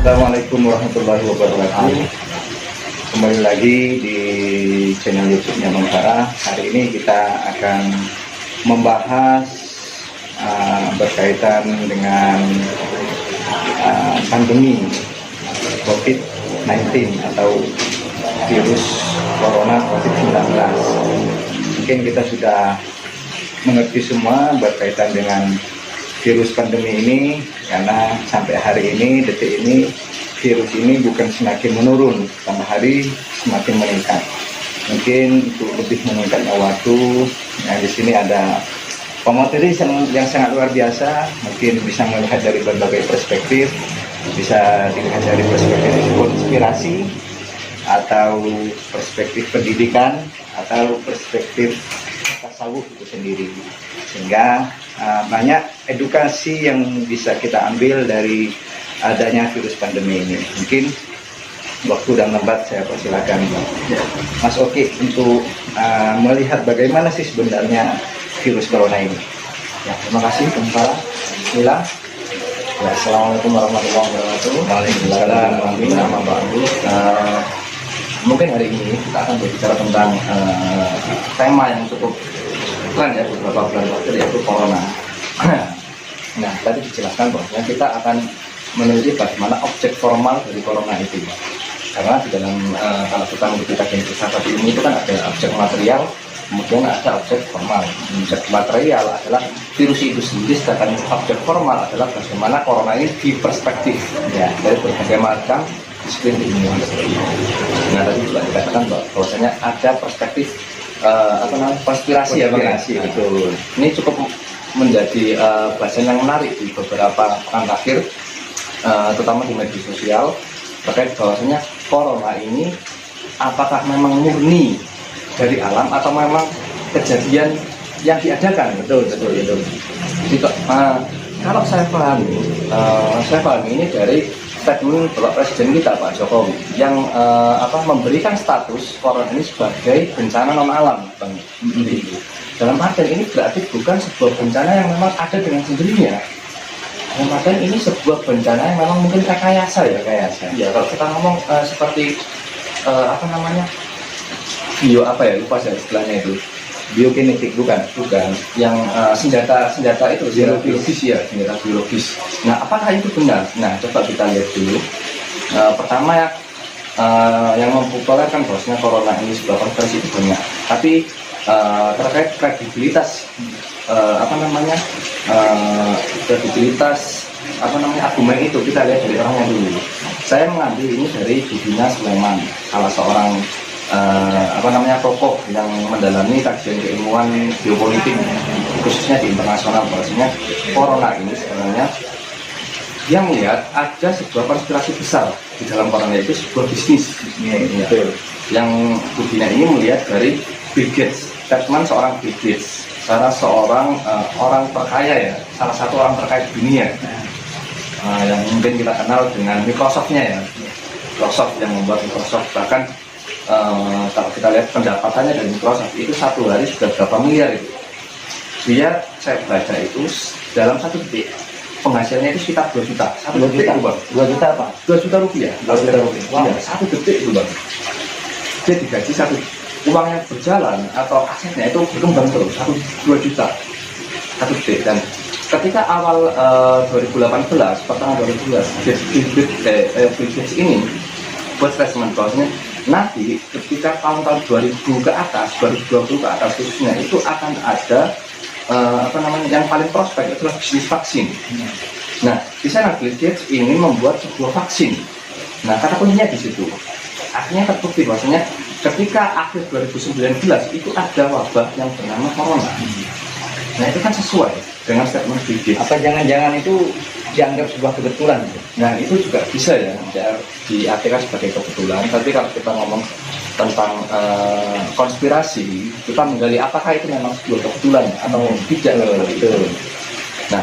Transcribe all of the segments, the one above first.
Assalamualaikum warahmatullahi wabarakatuh. Kembali lagi di channel YouTube-nya Bang Farah. Hari ini kita akan membahas berkaitan dengan pandemi COVID-19 atau virus corona COVID-19. Mungkin kita sudah mengerti semua berkaitan dengan virus pandemi ini, karena sampai hari ini, detik ini, virus ini bukan semakin menurun, tambah hari semakin meningkat. Mungkin untuk lebih meningkatnya waktu, di sini ada pemateri yang sangat luar biasa, mungkin bisa melihat dari berbagai perspektif, bisa dilihat dari perspektif konspirasi, atau perspektif pendidikan, atau perspektif tasawuf itu sendiri, sehingga banyak edukasi yang bisa kita ambil dari adanya virus pandemi ini. Mungkin waktu dan tempat saya persilakan Mas Oki untuk melihat bagaimana sih sebenarnya virus corona ini. Ya, terima kasih Bang Farah. Bismillah. Ya, Assalamualaikum warahmatullahi wabarakatuh. Waalaikumsalam warahmatullahi wabarakatuh. Mungkin hari ini kita akan berbicara tentang tema yang cukup keren ya beberapa bulan terakhir, yaitu corona. Nah, tadi dijelaskan bahwa kita akan meneliti bagaimana objek formal dari corona itu. Karena di dalam kalau kita meneliti kajian filsafat ilmu itu kan ada objek material, kemudian ada objek formal. Objek material adalah virus itu sendiri, sedangkan objek formal adalah bagaimana corona ini diperspektif ya dari berbagai macam disiplin ilmiah. Nah, tadi juga dikatakan bahwasanya ada perspektif konspirasi ya Bang. Betul. Ini cukup menjadi bahasan yang menarik di beberapa pekan terakhir, terutama di media sosial, terkait bahwasanya corona ini apakah memang murni dari alam atau memang kejadian yang diadakan. Betul. Kalau saya pahami ini dari statement Bapak Presiden kita Pak Jokowi yang memberikan status corona ini sebagai bencana non alam, Bang. Dalam artian ini berarti bukan sebuah bencana yang memang ada dengan sendirinya. Dalam artian ini sebuah bencana yang memang mungkin rekayasa ya. Ya, kalau kita ngomong seperti lupa saya istilahnya itu. Biokinetik bukan? Yang senjata itu biologis ya, senjata biologis. Nah, apakah itu benar? Nah, coba kita lihat dulu. Pertama ya, yang mempopulerkan bahwasanya corona ini sebuah konspirasi itu banyak. Tapi terkait kredibilitas argumen itu kita lihat dari orangnya dulu. Saya mengambil ini dari Budina Sulaiman, salah seorang tokoh yang mendalami kajian keilmuan geopolitik khususnya di internasional, bahwasanya corona ini sebenarnya dia melihat ada sebuah konspirasi besar di dalam corona, itu sebuah bisnis. Yang Budina ini melihat dari Bill Gates, statement seorang Bill Gates, salah seorang orang terkaya ya, salah satu orang terkaya di dunia, yang mungkin kita kenal dengan Microsoft-nya ya, Microsoft yang membuat Microsoft. Bahkan kalau kita lihat pendapatannya dari Microsoft itu satu hari sudah berapa miliar itu. Dia saya baca itu dalam satu detik penghasilannya itu sekitar 2 juta. 1 detik itu Bang. 2 juta apa? 2 juta rupiah. 2 juta rupiah. Wow. Ya, 1 detik itu Bang. Dia digaji uang yang berjalan atau asetnya itu berkembang terus 2 juta 1 detik. Dan ketika awal 2018 pertengahan 2018 Bill Gates ini buat statement bahwasanya nanti ketika tahun-tahun 2000 ke atas, 2020 ke atas khususnya, itu akan ada yang paling prospek adalah bisnis vaksin. Nah, di sana Bill Gates ingin membuat sebuah vaksin. Nah, kata kuncinya di situ. Akhirnya terbukti bahwasanya ketika akhir 2019 itu ada wabah yang bernama corona. Nah, itu kan sesuai dengan statement Bill Gates. Apa jangan-jangan itu dianggap sebuah kebetulan? Nah, itu juga bisa ya diartikan sebagai kebetulan. Tapi kalau kita ngomong tentang konspirasi, kita menggali apakah itu memang sebuah kebetulan atau tidak. Nah,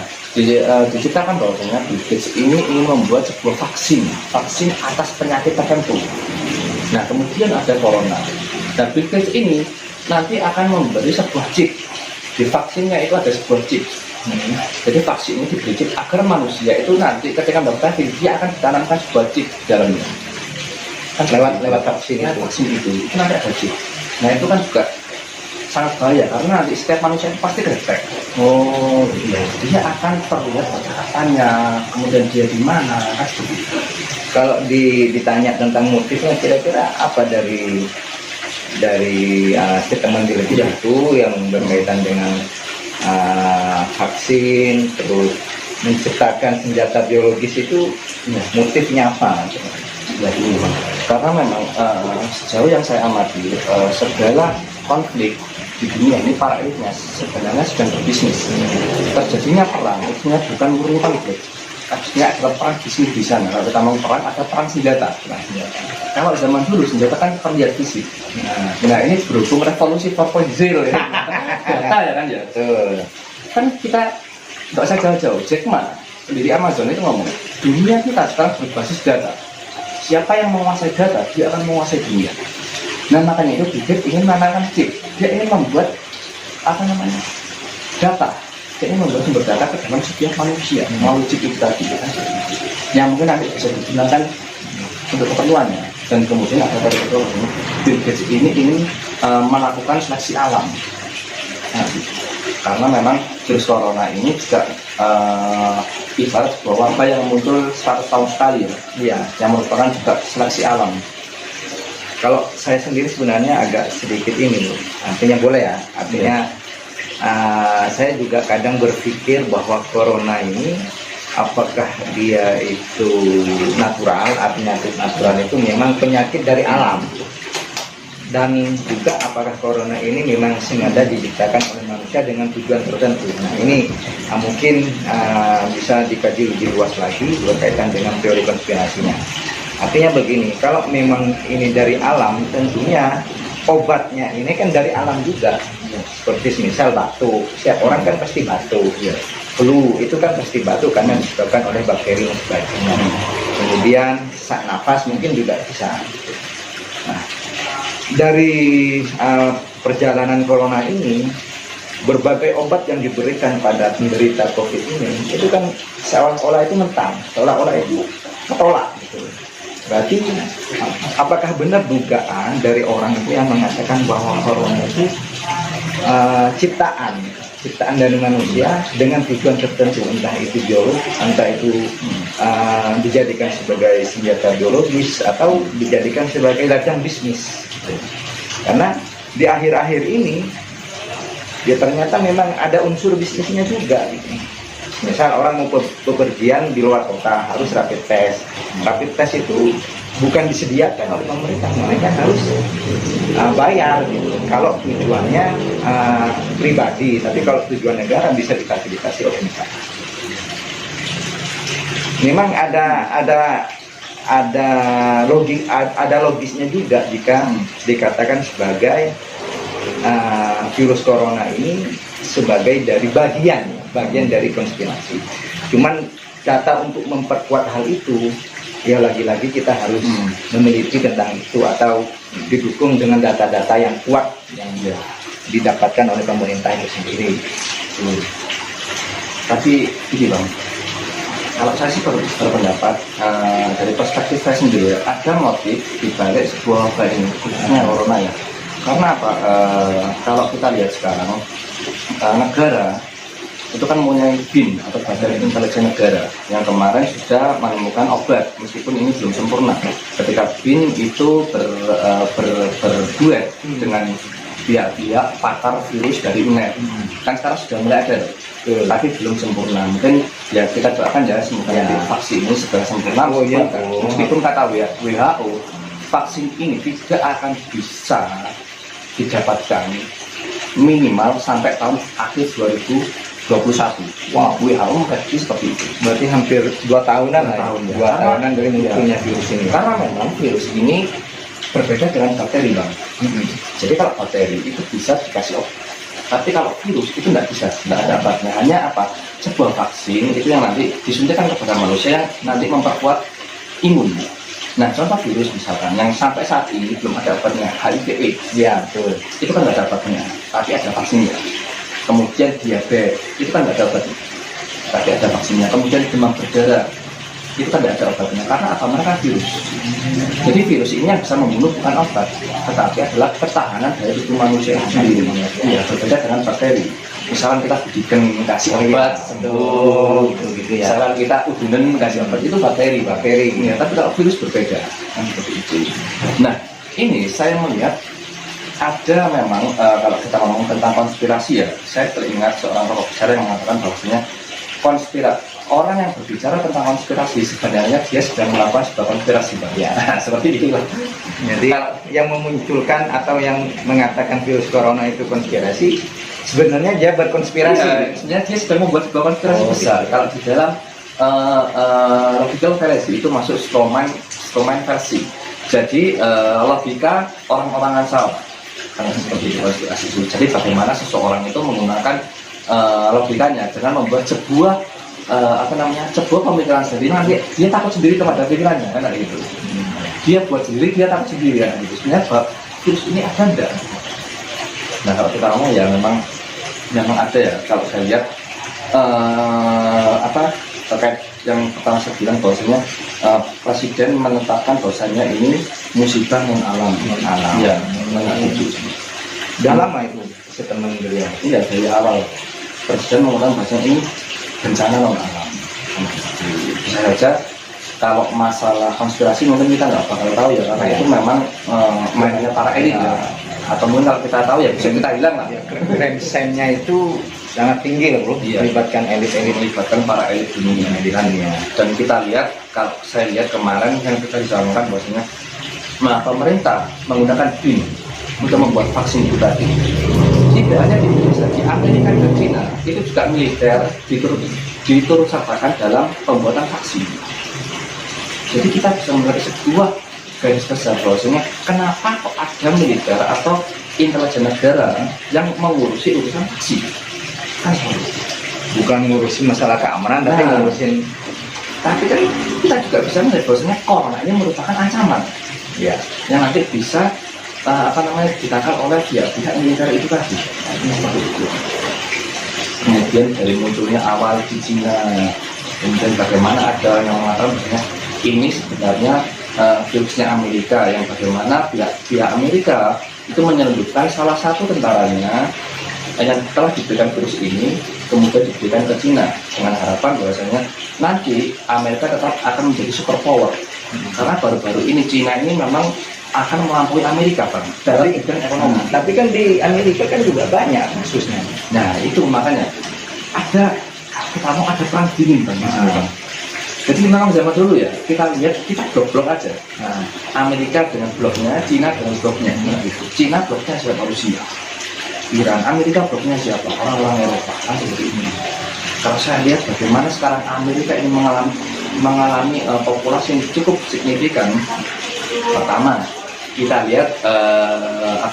diceritakan bahwasanya Bill Gates ini ingin membuat sebuah vaksin atas penyakit tertentu. Nah, kemudian ada corona. Nah, Bill Gates ini nanti akan memberi sebuah chip. Di vaksinnya itu ada sebuah chip. Jadi vaksin ini diberi chip agar manusia itu nanti ketika mendapatkan virus dia akan ditanamkan sebuah chip di dalamnya. Kan lewat vaksin lewat itu. vaksin itu nanti ada chip. Nah itu kan juga sangat bahaya karena nanti setiap manusia itu pasti kedetek. Oh iya. Dia akan terlihat percakapannya, kemudian dia di mana, kan seperti itu. Kalau ditanya tentang motifnya, kira-kira apa dari statement Bill itu yang berkaitan dengan vaksin, terus menciptakan senjata biologis itu, motifnya apa? Ya, ini, karena memang sejauh yang saya amati segala konflik di dunia ini para elitnya sebenarnya sedang berbisnis. Terjadinya perang itu bukan murni konflik. Artinya ada perang bisnis di sana. Kalau kita mau perang ada perang senjata. Kalau zaman dulu senjata kan terlihat fisik. Nah ini berhubung revolusi 4.0 ya. Data ya kan ya. Kan kita nggak usah jauh-jauh. Jack Ma pendiri Amazon itu ngomong, dunia kita sekarang berbasis data. Siapa yang menguasai data, dia akan menguasai dunia. Nah makanya itu Bill ingin menanamkan chip. Dia ingin membuat data. Dia ingin membuat sumber data ke dalam setiap manusia melalui chip itu tadi. Yang mungkin nanti bisa digunakan untuk keperluannya. Dan kemudian ada dari itu Bill Gates ini ingin melakukan seleksi alam. Nah, karena memang virus corona ini juga ibarat sebuah wabah yang muncul 100 tahun sekali ya, yang merupakan juga seleksi alam. Kalau saya sendiri sebenarnya agak sedikit ini loh, artinya boleh ya, artinya saya juga kadang berpikir bahwa corona ini apakah dia itu natural, artinya natural itu memang penyakit dari alam, dan juga apakah corona ini memang sengaja diciptakan oleh manusia dengan tujuan tertentu. Nah ini mungkin bisa dikaji lebih luas lagi berkaitan dengan teori konspirasinya. Artinya begini, kalau memang ini dari alam, tentunya obatnya ini kan dari alam juga. Seperti misal batuk, setiap orang kan pasti batuk. Flu itu kan pasti batuk karena disebabkan oleh bakteri dan sebagainya. Kemudian sesak nafas mungkin juga bisa. Nah, dari perjalanan corona ini, berbagai obat yang diberikan pada penderita COVID ini, itu kan seolah-olah itu mentah, seolah-olah itu ketolak. Gitu. Berarti apakah benar dugaan dari orang itu yang mengatakan bahwa corona itu ciptaan dari manusia dengan tujuan tertentu, entah itu biologis, entah itu dijadikan sebagai senjata biologis atau dijadikan sebagai ladang bisnis. Karena di akhir-akhir ini ya ternyata memang ada unsur bisnisnya juga gitu. Misal orang mau bepergian di luar kota harus rapid test. Rapid test itu bukan disediakan oleh pemerintah, mereka harus bayar gitu. Kalau tujuannya pribadi, tapi kalau tujuan negara bisa difasilitasi oleh negara. Memang ada logisnya juga jika dikatakan sebagai virus corona ini sebagai dari bagian dari konspirasi. Cuman data untuk memperkuat hal itu, ya lagi-lagi kita harus meneliti tentang itu atau didukung dengan data-data yang kuat yang didapatkan oleh pemerintah itu sendiri. Tapi ini Bang, kalau saya sih berpendapat dari perspektif saya sendiri ada motif dibalik sebuah wabah ini, khususnya corona ya. Karena apa? Kalau kita lihat sekarang negara itu kan mempunyai BIN atau Badan Intelijen Negara yang kemarin sudah menemukan obat meskipun ini belum sempurna. Ketika BIN itu berduet dengan pihak-pihak pakar virus dari UNED, kan sekarang sudah mulai ada, tapi belum sempurna. Mungkin ya kita doakan ya semoga vaksin ini segera sempurna. Meskipun kata WHO vaksin ini tidak akan bisa didapatkan minimal sampai tahun akhir 2021. Wah, WHO memprediksi seperti itu. Berarti hampir 2 tahunan lah. 2 tahunan dari munculnya virus ini. Karena memang virus ini berbeda dengan bakteri, Bang. Jadi kalau bakteri itu bisa dikasih obat. Tapi kalau virus itu tidak bisa, tidak ada obatnya. Hanya apa? Sebuah vaksin itu yang nanti disuntikan kepada manusia yang nanti memperkuat imun. Nah, contoh virus misalkan yang sampai saat ini belum ada obatnya, HIV/AIDS. Ya, betul. Itu kan nggak ada obatnya, tapi ada vaksinnya. kemudian diabetes, itu kan nggak ada obatnya, tapi ada vaksinnya. Kemudian demam berdarah, itu kan tidak ada obatnya, karena apa? Mereka virus. Jadi virus ini yang bisa membunuh bukan obat, tetapi adalah pertahanan dari tubuh manusia itu sendiri. Iya, berbeda dengan bakteri. Misalkan kita bikin kasih obat sembuh, gitu ya. Misalkan kita udunan kasih obat, itu bakteri. Ya, tapi kalau virus berbeda, kan seperti itu. Nah, ini saya melihat ada memang kalau kita ngomong tentang konspirasi ya, saya teringat seorang tokoh besar yang mengatakan bahwasanya orang yang berbicara tentang konspirasi sebenarnya dia sedang melakukan sebuah konspirasi, Pak. Ya, seperti itulah. Jadi yang memunculkan atau yang mengatakan virus corona itu konspirasi, sebenarnya dia berkonspirasi. Ya, sebenarnya dia sedang membuat sebuah konspirasi besar. Kalau di dalam logical fallacy itu masuk Strawman versi. Jadi logika orang-orang salah. Karena seperti itu konspirasi itu. Jadi bagaimana seseorang itu menggunakan logikanya dengan membuat sebuah sebuah pemikiran sendiri, nanti dia takut sendiri kepada pikirannya, kan gitu. Dia buat sendiri, dia takut sendiri, kan gitu. Sebenarnya virus ini ada enggak? Nah, kalau kita ngomong ya memang ada ya. Kalau saya lihat terkait yang pertama saya bilang bahwasanya presiden menetapkan bahwasanya ini musibah non alam. Ya, Udah lama itu statement beliau. Iya, dari awal presiden mengatakan bahwasanya ini bencana non alam. Bisa saja kalau masalah konspirasi mungkin kita nggak bakal tahu ya, karena itu memang mainannya para elit ya. Atau mungkin kalau kita tahu ya bisa kita hilang lah. Remsennya itu sangat tinggi loh, bro. Iya. Melibatkan elit-elit, melibatkan para elit dunia. Dan kita lihat, kalau saya lihat kemarin yang kita disampaikan bahwasanya, pemerintah menggunakan BIN untuk membuat vaksin itu tadi. Tidak hanya di Indonesia, di Amerika dan China itu juga militer diturut sertakan dalam pembuatan vaksin. Jadi kita bisa melihat sebuah garis besar bahwasanya kenapa kok ada militer atau intelijen negara yang mengurusi urusan vaksin? Kan bukan ngurusin masalah keamanan, tapi ngurusin. Tapi kan kita juga bisa melihat bahwasanya corona ini merupakan ancaman, Ya. yang nanti bisa ditangkal oleh pihak militer itu tadi. Seperti itu. Kemudian dari munculnya awal di Cina, kemudian bagaimana ada yang mengatakan bahwasanya ini sebenarnya virusnya Amerika, yang bagaimana pihak Amerika itu menyelundupkan salah satu tentaranya yang telah diberikan virus ini kemudian diberikan ke Cina dengan harapan bahwasanya nanti Amerika tetap akan menjadi superpower. Karena baru-baru ini Cina ini memang akan melampaui Amerika, Pak, dalam bidang ekonomi. Tapi kan di Amerika kan juga banyak kasusnya. Nah, itu makanya ada perang dingin, Bang. Jadi memang zaman dulu ya, kita lihat kita blok-blok aja. Nah, Amerika dengan bloknya, Cina dengan bloknya. Cina bloknya siapa? Rusia. Iran. Amerika bloknya siapa? Orang-orang Eropa. Kan seperti ini. Kalau saya lihat bagaimana sekarang Amerika ini mengalami populasi yang cukup signifikan. Pertama, kita lihat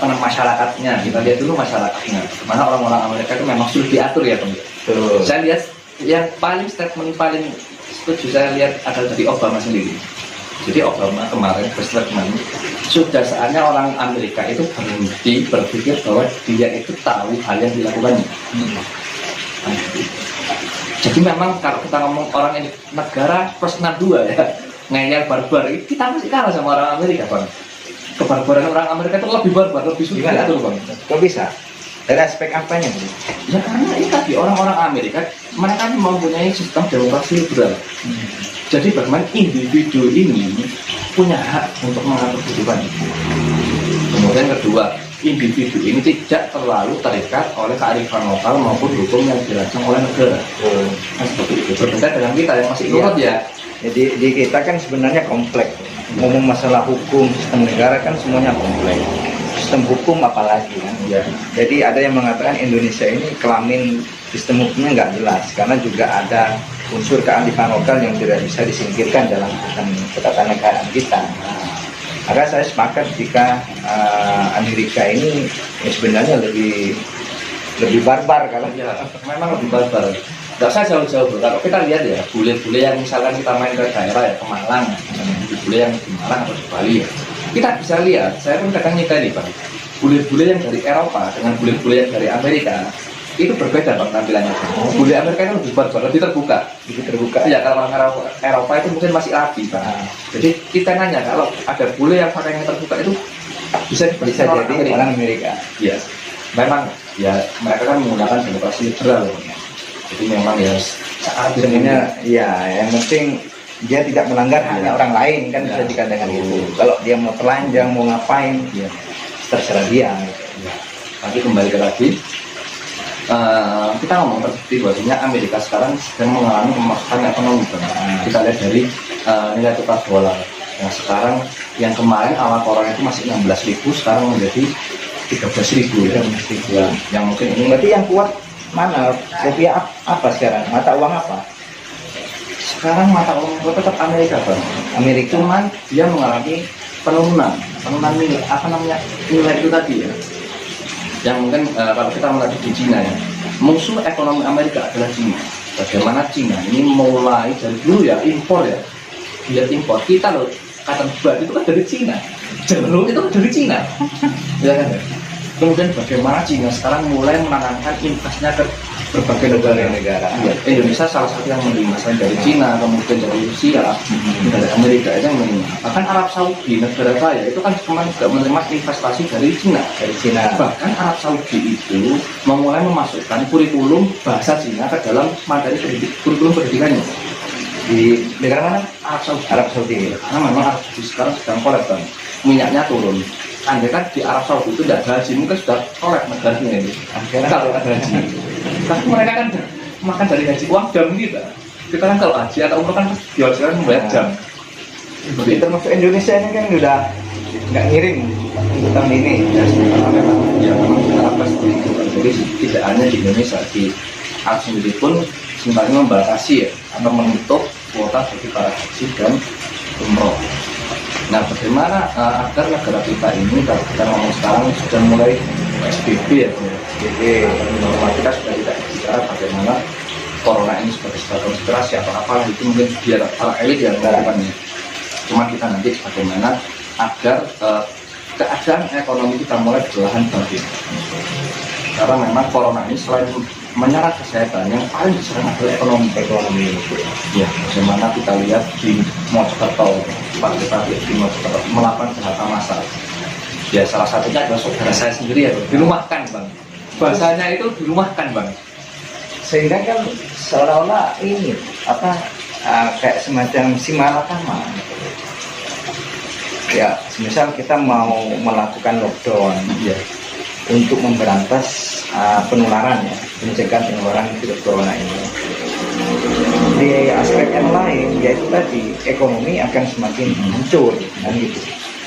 masyarakatnya. Kita lihat dulu masyarakatnya. Bagaimana orang-orang Amerika itu memang sudah diatur ya, Bang. Saya lihat yang statement paling setuju saya lihat adalah dari Obama sendiri. Jadi Obama kemarin berstatement, sudah saatnya orang Amerika itu berhenti berpikir bahwa dia itu tahu hal yang dilakukannya. Jadi memang kalau kita ngomong orang ini negara plus 62 ya, ngeyel barbar, kita masih kalah sama orang Amerika, Bang. Kebarbaran orang Amerika itu lebih barbar, lebih sulit diatur, Bang. Kok bisa? Dari aspek apanya, Bro? Ya karena ini tadi orang-orang Amerika mereka mempunyai sistem demokrasi liberal. Jadi bagaimana individu ini punya hak untuk mengatur kehidupan. Kemudian kedua, individu ini tidak terlalu terikat oleh kearifan lokal maupun hukum yang dirancang oleh negara. Nah, seperti itu. Berbeda dengan kita yang masih nurut ya. Jadi di kita kan sebenarnya kompleks. Ngomong masalah hukum, sistem negara kan semuanya kompleks. Sistem hukum apalagi kan. Ya. Jadi ada yang mengatakan Indonesia ini kelamin sistem hukumnya nggak jelas karena juga ada unsur kearifan lokal yang tidak bisa disingkirkan dalam ketatanegaraan kita. Maka saya sepakat jika Amerika ini sebenarnya lebih barbar kalau ya, memang lebih barbar. Nggak usah jauh-jauh, Bro. Kalau kita lihat ya, bule-bule yang misalkan kita main ke daerah ya, ke Malang, bule yang di Malang atau di Bali ya, kita bisa lihat, saya pun kadang nyita nih, Bang, bule-bule yang dari Eropa dengan bule-bule yang dari Amerika itu berbeda bang tampilannya. Bule Amerika itu lebih barbar, lebih terbuka. Lebih terbuka. Ya kalau orang Eropa itu mungkin masih rapi bang. Jadi kita nanya kalau ada bule yang pakainya terbuka itu bisa jadi orang Amerika. Iya. Memang ya mereka kan menggunakan demokrasi liberal. Jadi memang ya saat sebenarnya ya yang penting dia tidak melanggar haknya orang lain kan bisa dikatakan gitu. Kalau dia mau telanjang mau ngapain ya terserah dia. Ya. Tapi kembali lagi kita ngomong seperti bahwasanya Amerika sekarang sedang mengalami pemasukan ekonomi. Kita lihat dari nilai tukar dolar yang sekarang yang kemarin awal corona itu masih 16.000 sekarang menjadi 13.000 ya. Yang mungkin ini berarti yang kuat mana? Rupiah apa sekarang? Mata uang apa? Sekarang mata uang tetap Amerika bang. Amerika. Cuman dia mengalami penurunan nilai nilai itu tadi ya. Yang mungkin kalau kita melihat di Cina ya, musuh ekonomi Amerika adalah Cina. Bagaimana Cina ini mulai dari dulu ya impor ya, dia impor kita loh, cotton bud itu kan dari Cina, jeruk itu kan dari Cina, ya kan? Kemudian bagaimana Cina sekarang mulai menanamkan investasinya ke berbagai negara. Ya, Indonesia salah satu yang menerima selain dari Cina, kemudian dari Rusia, dari Amerika itu yang menerima. Bahkan Arab Saudi negara kaya itu kan cuma juga menerima investasi dari Cina. Bahkan Arab Saudi itu memulai memasukkan kurikulum bahasa Cina ke dalam materi kurikulum pendidikannya. Di negara mana? Arab Saudi. Karena memang Arab Saudi sekarang sedang kolab bang, minyaknya turun. Andai kan di Arab Saudi itu tidak ada haji, mungkin sudah kolab negaranya ini. Akhirnya kalau ada haji, tapi mereka kan makan dari haji uang jam kita. Kita kan kalau haji atau umroh kan diwajibkan membayar jam. Jadi termasuk Indonesia ini kan udah nggak ngirim untuk tahun ini. Memang kita apa seperti itu. Jadi tidak hanya di Indonesia, di Arab sendiri pun sebenarnya membatasi ya, atau menutup kuota bagi para haji dan umroh. Nah, bagaimana agar negara kita ini, kalau kita ngomong sekarang sudah mulai PSBB ya, PSBB, normal kita sudah tidak bicara bagaimana corona ini sebagai sebuah konspirasi atau apalah itu mungkin biar para elit yang melakukannya. Cuma kita nanti bagaimana agar keadaan ekonomi kita mulai perlahan bangkit. Karena memang corona ini selain menyerang kesehatan, yang paling diserang adalah ekonomi. Ya, bagaimana kita lihat di Mojokerto, pabrik-pabrik di Mojokerto melakukan PHK massal. Ya, salah satunya adalah saudara saya sendiri ya, dirumahkan bang. Bahasanya itu dirumahkan bang. Sehingga kan seolah-olah ini kayak semacam simalakama. Ya, misal kita mau melakukan lockdown, ya, untuk memberantas penularan ya, mencegah penularan virus corona ini. Di aspek yang lain, yaitu tadi ekonomi akan semakin hancur, kan gitu.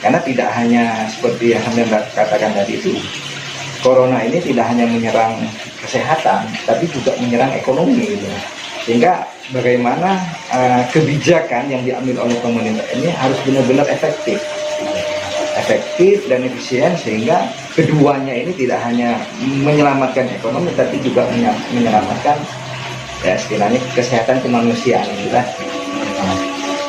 Karena tidak hanya seperti yang Anda katakan tadi itu, corona ini tidak hanya menyerang kesehatan, tapi juga menyerang ekonomi gitu. Sehingga bagaimana kebijakan yang diambil oleh pemerintah ini harus benar-benar efektif dan efisien, sehingga keduanya ini tidak hanya menyelamatkan ekonomi tapi juga menyelamatkan ya istilahnya kesehatan kemanusiaan itulah.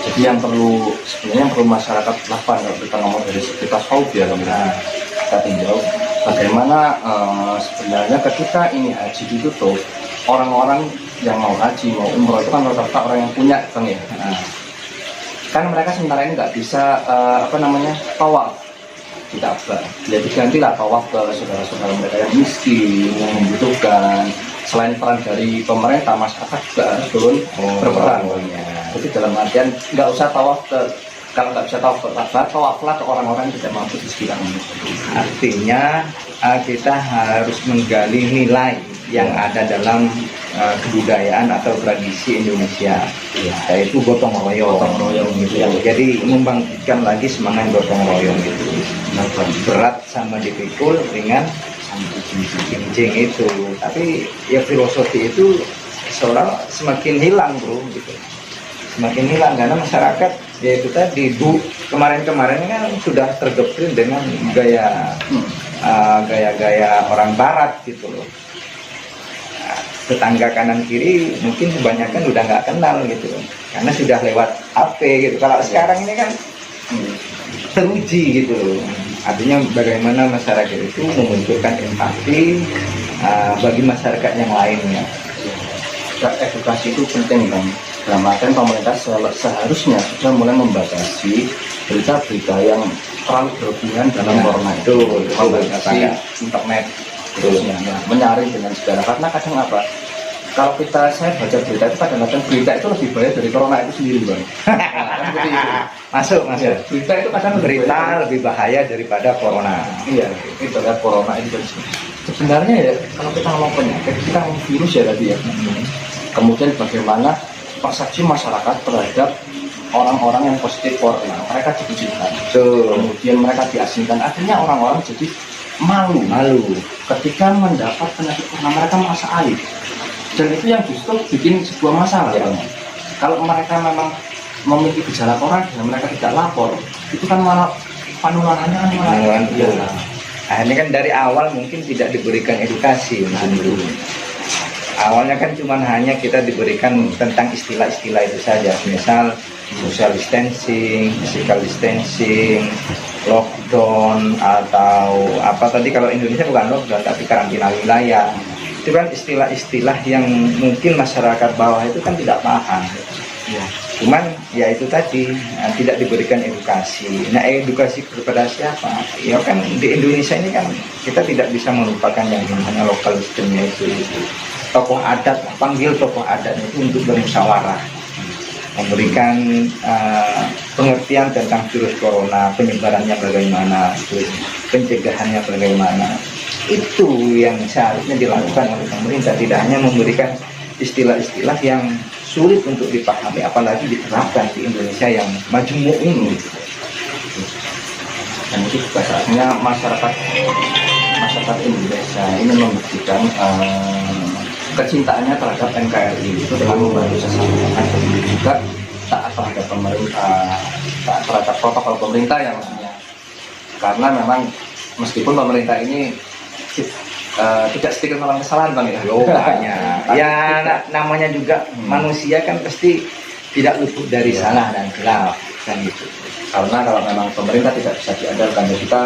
Jadi yang perlu masyarakat lakukan kalau kita ngomong dari kita Saudi ya, kita tinjau bagaimana sebenarnya ketika ini haji ditutup, orang-orang yang mau haji mau umroh itu kan rata-rata orang yang punya bang ya. Kan mereka sementara ini nggak bisa tawaf di Ka'bah. Ya digantilah tawaf ke saudara-saudara mereka yang miskin, yang membutuhkan. Selain peran dari pemerintah, masyarakat juga harus turun berperan. Jadi dalam artian nggak usah tawaf kalau nggak bisa tawaf ke Ka'bah, tawaflah ke orang-orang yang tidak mampu di sekitarnya. Artinya kita harus menggali nilai yang ada dalam kebudayaan atau tradisi Indonesia, yaitu gotong royong gitu ya. Jadi membangkitkan lagi semangat gotong royong gitu. Berat sama dipikul ringan jinjing itu. Tapi ya filosofi itu seolah semakin hilang bro gitu. Semakin hilang karena masyarakat yaitu tadi kemarin-kemarin kan sudah terdoktrin dengan gaya-gaya orang barat gitu loh. Tetangga kanan kiri mungkin kebanyakan udah nggak kenal gitu karena sudah lewat HP gitu. Kalau sekarang ini kan teruji gitu, artinya bagaimana masyarakat itu memunculkan empati, bagi masyarakat yang lainnya. Edukasi itu penting kan. Dalam artian pemerintah seharusnya sudah mulai membatasi berita-berita yang terlalu berhubungan dalam corona itu, membatasi internet, terusnya, menyaring dengan segala. Karena kadang apa? Kalau saya baca berita itu kadang-kadang berita itu lebih bahaya dari corona itu sendiri, bang. Kan seperti itu. Masuk. Ya, berita itu kadang Lebih bahaya daripada corona. Iya, itu adalah corona itu. Sebenarnya ya, kalau kita ngomong penyakit, kita ngomong virus ya tadi ya. Kemudian bagaimana persepsi masyarakat terhadap orang-orang yang positif corona, mereka dikucilkan. Kemudian mereka diasingkan. Akhirnya orang-orang jadi malu ketika mendapat penyakit corona, mereka merasa aib. Dan itu yang justru bikin sebuah masalah ya. Kalau mereka memang memiliki gejala corona dan mereka tidak lapor, itu kan malah penularannya kan malah Akhirnya kan dari awal mungkin tidak diberikan edukasi dulu. Awalnya kan cuma hanya kita diberikan tentang istilah-istilah itu saja, misal social distancing, physical distancing, lockdown, atau apa tadi, kalau Indonesia bukan lockdown tapi karantina wilayah. Itu kan istilah-istilah yang mungkin masyarakat bawah itu kan tidak paham. Cuman ya itu tadi, tidak diberikan edukasi. Nah, edukasi kepada siapa? Ya kan di Indonesia ini kan kita tidak bisa melupakan yang namanya lokal sistemnya itu. Tokoh adat, panggil tokoh adat itu untuk bermusyawarah, memberikan pengertian tentang virus corona, penyebarannya bagaimana, pencegahannya bagaimana. Itu yang seharusnya dilakukan oleh pemerintah, tidak hanya memberikan istilah-istilah yang sulit untuk dipahami, apalagi diterapkan di Indonesia yang majemuk ini. Dan itu juga saatnya masyarakat Indonesia ini membuktikan kecintaannya terhadap NKRI itu dengan membantu sesama, juga taat terhadap pemerintah, taat terhadap protokol pemerintah yang maksudnya. Karena memang meskipun pemerintah ini tidak sedikit melakukan kesalahan, bang ya. Ya namanya juga manusia kan pasti tidak luput dari salah dan khilaf kan gitu. Karena kalau memang pemerintah tidak bisa diandalkan, ya kita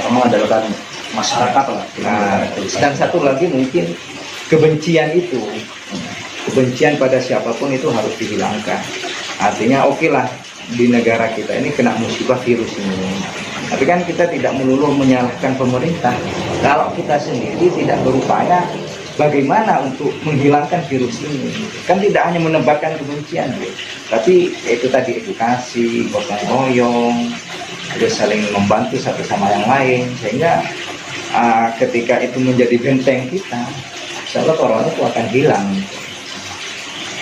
mengandalkan masyarakat lah. Dan satu lagi mungkin kebencian itu, kebencian pada siapapun itu harus dihilangkan. Artinya oke lah, di negara kita ini kena musibah virus ini, tapi kan kita tidak melulu menyalahkan pemerintah kalau kita sendiri tidak berupaya bagaimana untuk menghilangkan virus ini. Kan tidak hanya menebarkan kebencian, tapi itu tadi edukasi, gotong royong, terus saling membantu satu sama yang lain, sehingga ketika itu menjadi benteng kita, insya Allah corona itu akan hilang.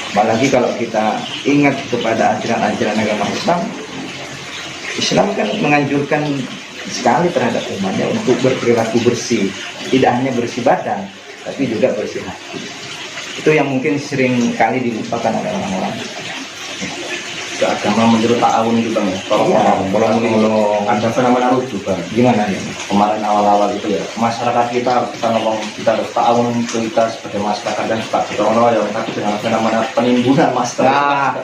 Apalagi kalau kita ingat kepada ajaran-ajaran agama Islam, Islam kan menganjurkan sekali terhadap umatnya untuk berperilaku bersih, tidak hanya bersih badan, tapi juga bersih hati. Itu yang mungkin sering kali dilupakan oleh orang-orang. Agama menurut ta'awun itu, bang ya. Tolong ada fenomena lucu, bang. Gimana nih? Kemarin awal-awal itu ya, masyarakat kita ngomong kita harus ta'awun, kita sebagai masyarakat dan suka gotong royong, tapi dengan fenomena penimbunan masker.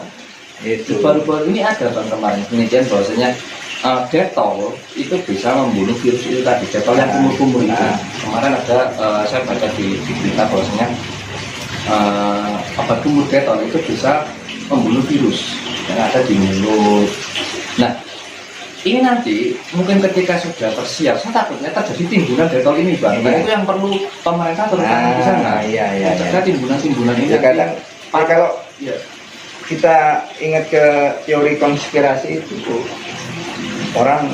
Itu baru-baru ini ada, bang, kemarin penelitian bahwasanya Dettol itu bisa membunuh virus itu tadi, Dettol yang kumur-kumur itu. Kemarin ada saya baca di berita bahwasanya obat kumur Dettol itu bisa membunuh virus yang ada di mulut. Nah, ini nanti mungkin ketika sudah tersiap, saya takutnya terjadi timbunan Dettol ini, bang. Nah, itu yang perlu pemerintah terutama di sana. Mencegah timbunan ini. Ya, kadang kalau kita ingat ke teori konspirasi itu, orang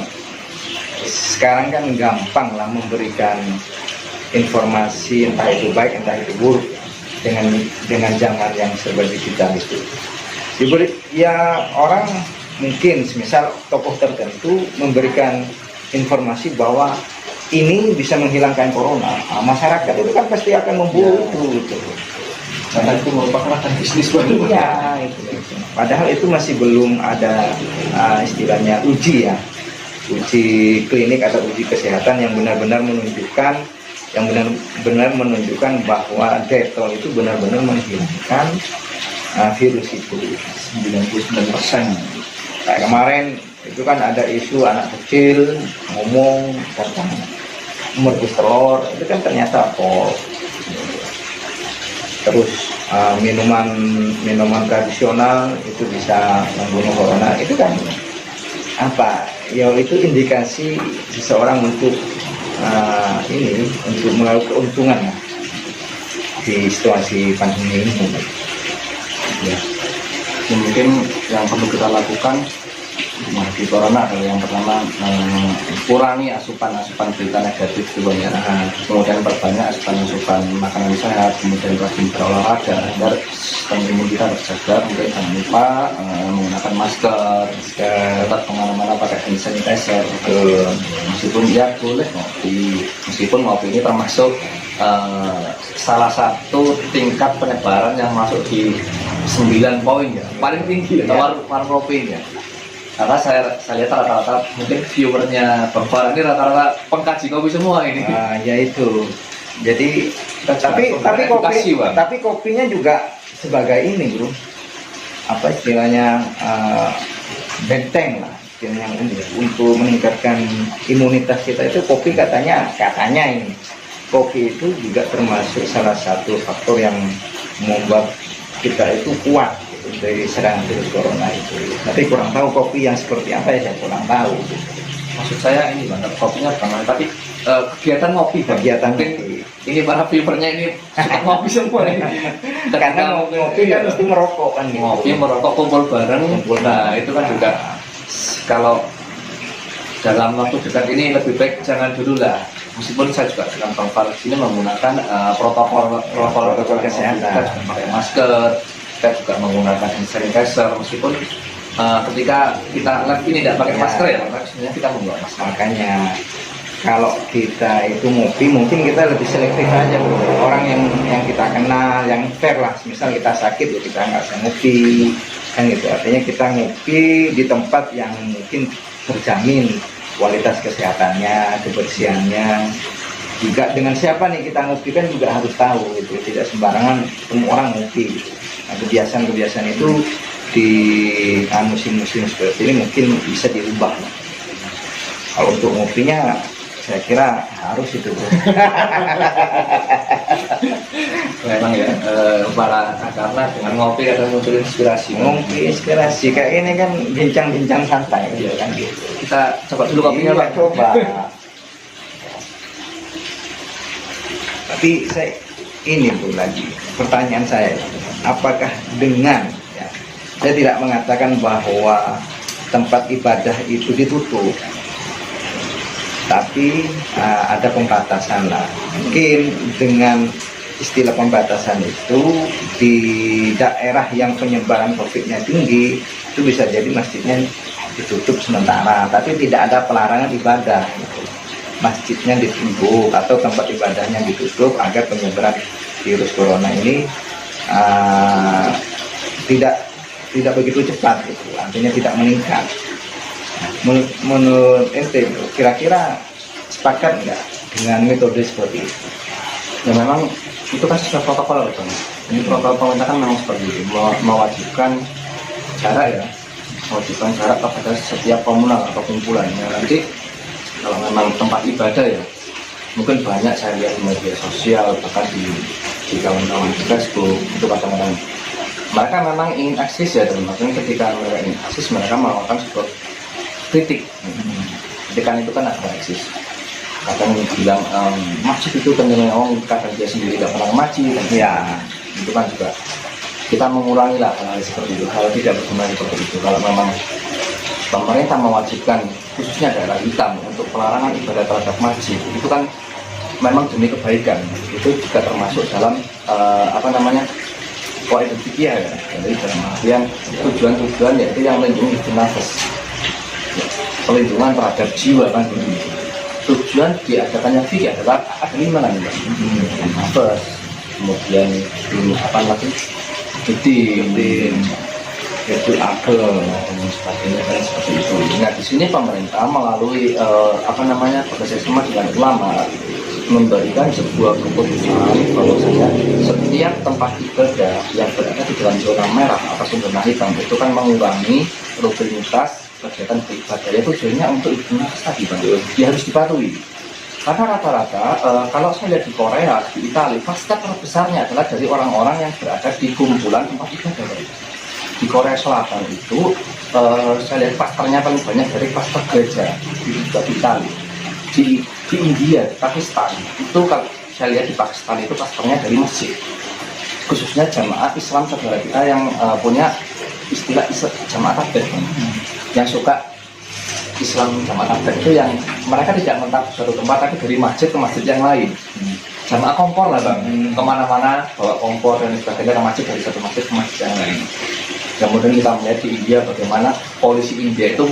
sekarang kan gampang lah memberikan informasi, entah itu baik entah itu buruk, dengan zaman yang serba digital itu. Ya orang mungkin misal tokoh tertentu memberikan informasi bahwa ini bisa menghilangkan corona, masyarakat itu kan pasti akan memburu itu. Karena itu merupakan bisnis baru. Iya, itu. Padahal itu masih belum ada istilahnya uji klinik atau uji kesehatan yang benar-benar menunjukkan bahwa Dettol itu benar-benar menghilangkan virus itu 99%. Kayak kemarin itu kan ada isu anak kecil ngomong tentang merebus telur itu kan ternyata alkohol. Terus minuman tradisional itu bisa membunuh corona. Itu kan apa? Ya itu indikasi seseorang untuk untuk mengalami keuntungan ya, di situasi pandemi ini. Ya. Mungkin yang perlu kita lakukan menghadapi corona adalah yang pertama kurangi asupan berita negatif dulu ya. Kemudian perbanyak asupan makanan sehat, kemudian rajin berolahraga agar sistem imun kita terjaga. Kemudian jangan lupa menggunakan masker, tetap kemana-mana pakai hand sanitizer. Meskipun ya boleh ngopi, meskipun ngopi ini termasuk salah satu tingkat penyebaran yang masuk di 9 poin ya, paling tinggi ya, warung kopi ya. Karena saya lihat rata-rata mungkin viewernya Bang Farhan ini rata-rata pengkaji kopi semua ini. Ya itu. Jadi tapi kopinya juga sebagai ini bro, apa istilahnya benteng lah, istilahnya untuk meningkatkan imunitas kita. Itu kopi katanya ini kopi itu juga termasuk salah satu faktor yang membuat kita itu kuat dari serangan virus corona itu. Tapi kurang tahu kopi yang seperti apa ya, saya kurang tahu. Maksud saya ini Bang, kopinya bukan, tapi kegiatan ngopi. Kegiatan mungkin ngopi. Ini para viewernya ini suka ngopi semua ini. Karena ngopi kan mesti merokok kan gitu. Ngopi, merokok, kumpul bareng. Nah itu kan juga kalau dalam waktu dekat ini lebih baik jangan dulu lah. Meskipun saya juga dengan Bang Farhan ini menggunakan protokol kesehatan, kita juga pakai masker, kita juga menggunakan hand sanitizer. Meskipun ketika kita live ini tidak pakai masker ya, sebenarnya kita membawa masker. Makanya kalau kita itu ngopi mungkin kita lebih selektif aja bro. Orang yang kita kenal, yang fair lah. Misal kita sakit ya kita nggak usah ngopi kan gitu. Artinya kita ngopi di tempat yang mungkin terjamin kualitas kesehatannya, kebersihannya. Juga dengan siapa nih kita ngopi kan juga harus tahu gitu. Tidak sembarangan semua orang ngopi gitu. Nah, kebiasaan itu di musim-musim seperti ini mungkin bisa dirubah. Kalau untuk ngopinya saya kira harus itu bro. Memang ya, karena dengan ngopi ada muncul inspirasi. Ngopi inspirasi kayak ini kan bincang-bincang santai Ya kan gitu. Kita coba dulu kopinya Pak. Coba. Tapi ini bro lagi pertanyaan saya, apakah dengan saya tidak mengatakan bahwa tempat ibadah itu ditutup, tapi ada pembatasan lah. Mungkin dengan istilah pembatasan itu di daerah yang penyebaran COVID-nya tinggi itu bisa jadi masjidnya ditutup sementara, tapi tidak ada pelarangan ibadah. Masjidnya ditutup atau tempat ibadahnya ditutup agar penyebaran virus corona ini tidak begitu cepat gitu, artinya tidak meningkat. Menurut ente kira-kira sepakat nggak dengan metode seperti itu? Ya memang itu kan sudah protokol Bang. Ini protokol pemerintah kan memang seperti itu, mewajibkan jarak kepada setiap komunal atau kumpulan. Ya, nanti kalau memang tempat ibadah ya mungkin banyak saya lihat di media sosial, bahkan di kawan-kawan di Facebook itu kadang-kadang mereka memang ingin eksis ya, dan maksudnya ketika mereka ingin eksis mereka melakukan sebuah kritik. Kritikan itu kan ada eksis. Kadang bilang masjid itu kan kadang dia sendiri tidak pernah ngaji dan ya itu kan juga kita mengurangi lah hal seperti itu, hal tidak berguna seperti itu. Kalau memang pemerintah mewajibkan khususnya daerah hitam untuk pelarangan ibadah terhadap masjid, itu kan memang demi kebaikan. Itu juga termasuk dalam kaidah fikih ya. Jadi dalam artian tujuan yaitu yang melindungi nafas, pelindungan terhadap jiwa kan. Tujuan diadakannya fikih adalah ada 5 kan, nafas, kemudian Idin, itu akal dan sebagainya dan seperti itu. Nah di sini pemerintah melalui bekerjasama dengan ulama memberikan sebuah keputusan bahwasanya setiap tempat ibadah yang berada di dalam zona merah atau zona hitam itu kan mengurangi rutinitas kegiatan beribadah. Tujuannya untuk ibadah tadi Bang, dia harus dipatuhi. Karena rata-rata kalau saya lihat di Korea, di Italia, pasta terbesarnya adalah dari orang-orang yang berada di kumpulan tempat ibadah. Di Korea Selatan itu saya lihat pasternya paling banyak dari paster gereja di Italia. Di India, Pakistan itu kalau saya lihat di Pakistan itu pasternya dari masjid. Khususnya jamaah Islam saudara kita yang punya istilah jamaah tabligh, yang suka Islam jamaah tabligh itu yang mereka tidak menetap di suatu tempat tapi dari masjid ke masjid yang lain. Jamaah kompor lah bang, kemana-mana bawa kompor dan sebagainya ke masjid, dari satu masjid ke masjid yang lain. Kemudian kita melihat di India bagaimana polisi India itu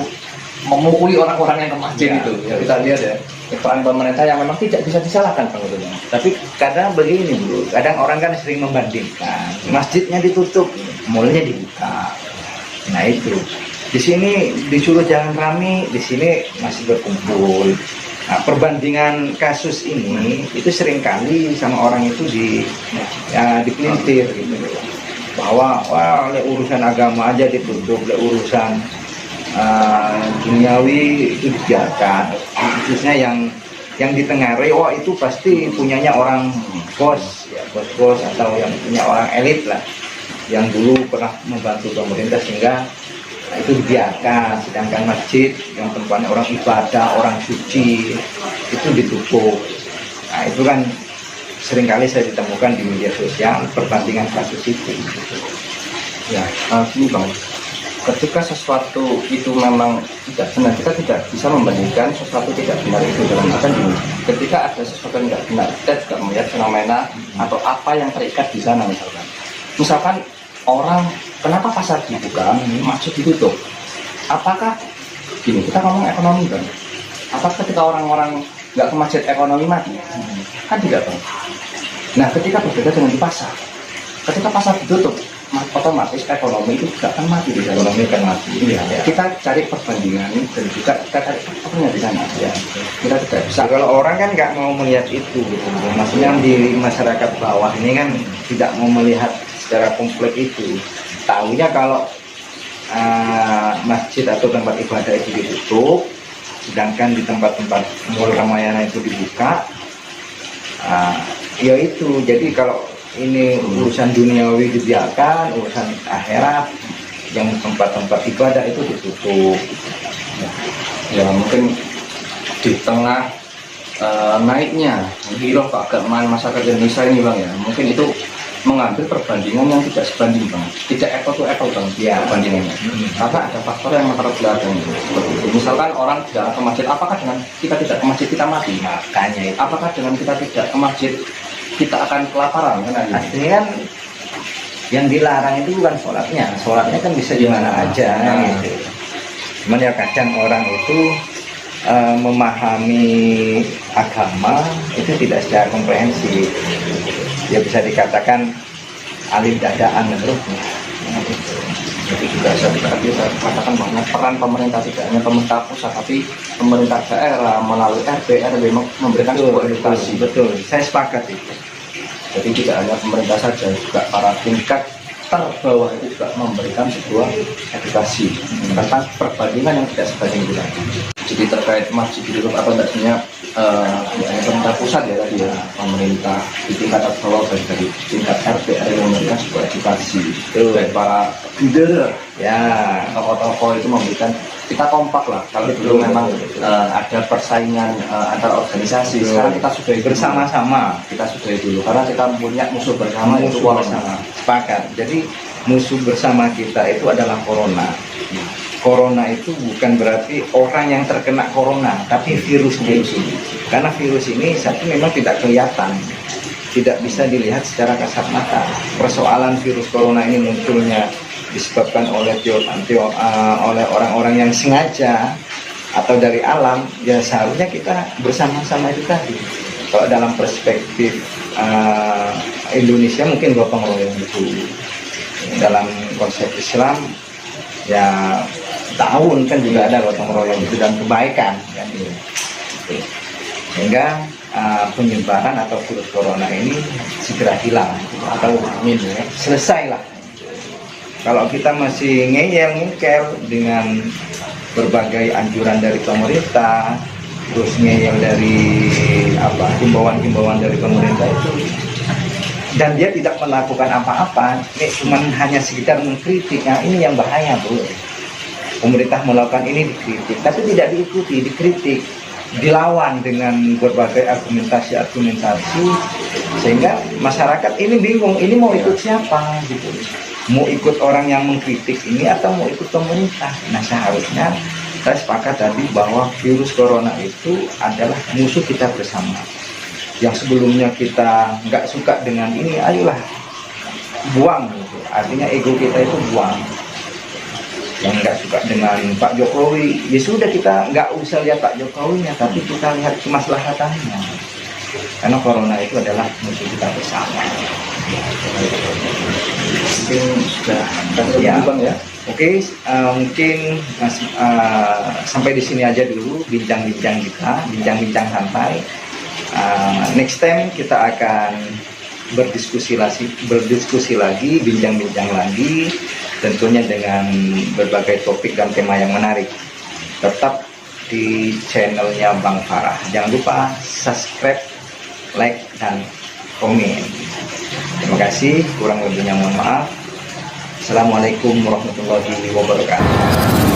memukuli orang-orang yang ke masjid itu. Ya, kita lihat ya peran pemerintah yang memang tidak bisa disalahkan bang. Tapi kadang begini bro, kadang orang kan sering membandingkan, masjidnya ditutup, malnya dibuka. Nah itu, di sini disuruh jangan rame, di sini masih berkumpul. Nah, perbandingan kasus ini itu seringkali sama orang itu dipelintir gitu, bahwa wah urusan agama aja ditutup, urusan duniawi itu dibiarkan, khususnya yang ditengarai, wah itu pasti punyanya orang bos, ya bos-bos atau yang punya orang elit lah, yang dulu pernah membantu pemerintah sehingga itu dibiarkan, sedangkan masjid yang tempatnya orang ibadah, orang suci itu ditutup. Nah itu kan seringkali saya ditemukan di media sosial perbandingan kasus itu. Ya, gini bang, ketika sesuatu itu memang tidak benar, kita tidak bisa membandingkan sesuatu tidak benar itu dalam artian ini. Ketika ada sesuatu yang tidak benar, kita juga melihat fenomena atau apa yang terikat di sana misalkan. Misalkan orang, kenapa pasar dibuka, masjid ditutup? Apakah gini, kita ngomong ekonomi bang, apakah ketika orang-orang nggak ke masjid ekonomi mati? Kan tidak bang. Nah ketika berbeda dengan di pasar, ketika pasar ditutup, otomatis ekonomi itu juga akan mati di sana. Ekonomi akan mati. Iya, ya. Kita cari perbandingan dan juga kita cari faktornya di sana. Ya. Kita tidak bisa. Kalau orang kan nggak mau melihat itu, gitu. Maksudnya di masyarakat bawah ini kan tidak mau melihat secara kompleks itu. Tahunya kalau masjid atau tempat ibadah itu ditutup, sedangkan di tempat-tempat mall Ramayana itu dibuka, ya itu. Jadi kalau ini urusan duniawi dibiarkan, urusan akhirat yang tempat-tempat ibadah itu ditutup. Ya mungkin di tengah naiknya giroh keagamaan masyarakat Indonesia ini bang ya, mungkin itu mengambil perbandingan yang tidak sebanding bang, tidak apple to apple bang ya perbandingannya. Karena ada faktor yang latar belakang seperti itu. Misalkan orang tidak ke masjid, apakah dengan kita tidak ke masjid kita mati? Makanya itu. Apakah dengan kita tidak ke masjid kita akan kelaparan kan? Artinya kan yang dilarang itu bukan sholatnya kan bisa di mana aja gitu. Cuman ya kadang orang itu memahami agama itu tidak secara komprehensif, ya bisa dikatakan alim dadaan menurutnya. Jadi juga saya katakan bahwa peran pemerintah tidak hanya pemerintah pusat tapi pemerintah daerah melalui RT RW memberikan sebuah edukasi. Betul, saya sepakat itu. Jadi tidak hanya pemerintah saja, juga para tingkat terbawah itu juga memberikan sebuah edukasi tentang perbandingan yang tidak sebanding itu tadi. Jadi terkait masjid ditutup atau tidaknya pemerintah pusat ya tadi ya, pemerintah di tingkat terbawah dari tingkat RT RW memberikan sebuah edukasi. Dan para leader ya tokoh-tokoh itu memberikan, kita kompak lah. Kalau dulu memang ada persaingan antar organisasi, sekarang kita sudah bersama-sama. Kita sudah dulu karena kita punya musuh bersama itu corona. Sepakat. Jadi musuh bersama kita itu adalah corona. Corona itu bukan berarti orang yang terkena corona, tapi virusnya itu. Karena virus ini satu memang tidak kelihatan, tidak bisa dilihat secara kasat mata. Persoalan virus corona ini munculnya disebabkan oleh orang-orang yang sengaja atau dari alam, ya seharusnya kita bersama-sama itu tadi. Kalau dalam perspektif Indonesia mungkin gotong royong itu. Dalam konsep Islam ya tahun kan juga ada gotong royong itu dan kebaikan kan gitu. Sehingga penyebaran atau virus corona ini segera hilang atau selesai lah. Kalau kita masih ngeyel-ngeyel dengan berbagai anjuran dari pemerintah, terusnya yang dari himbauan-himbauan dari pemerintah itu, dan dia tidak melakukan apa-apa, ini cuma hanya sekitar mengkritik. Nah, ini yang bahaya, bro. Pemerintah melakukan ini dikritik, tapi tidak diikuti, dikritik, dilawan dengan berbagai argumentasi, sehingga masyarakat ini bingung, ini mau ikut siapa gitu, mau ikut orang yang mengkritik ini atau mau ikut pemerintah. Nah, seharusnya saya sepakat tadi bahwa virus corona itu adalah musuh kita bersama. Yang sebelumnya kita nggak suka dengan ini, ayolah buang gitu. Artinya ego kita itu buang. Yang nggak suka dengan Pak Jokowi, ya sudah, kita nggak usah lihat Pak Jokowinya, tapi kita lihat kemaslahatannya. Karena corona itu adalah musuh kita bersama. Mungkin sudah Ya. ya. Oke, mungkin sampai di sini aja dulu bincang-bincang kita, bincang-bincang santai. Next time kita akan berdiskusi lagi, bincang-bincang lagi, tentunya dengan berbagai topik dan tema yang menarik. Tetap di channelnya Bang Farah. Jangan lupa subscribe, like, dan komen. Terima kasih, kurang lebihnya mohon maaf. Assalamualaikum warahmatullahi wabarakatuh.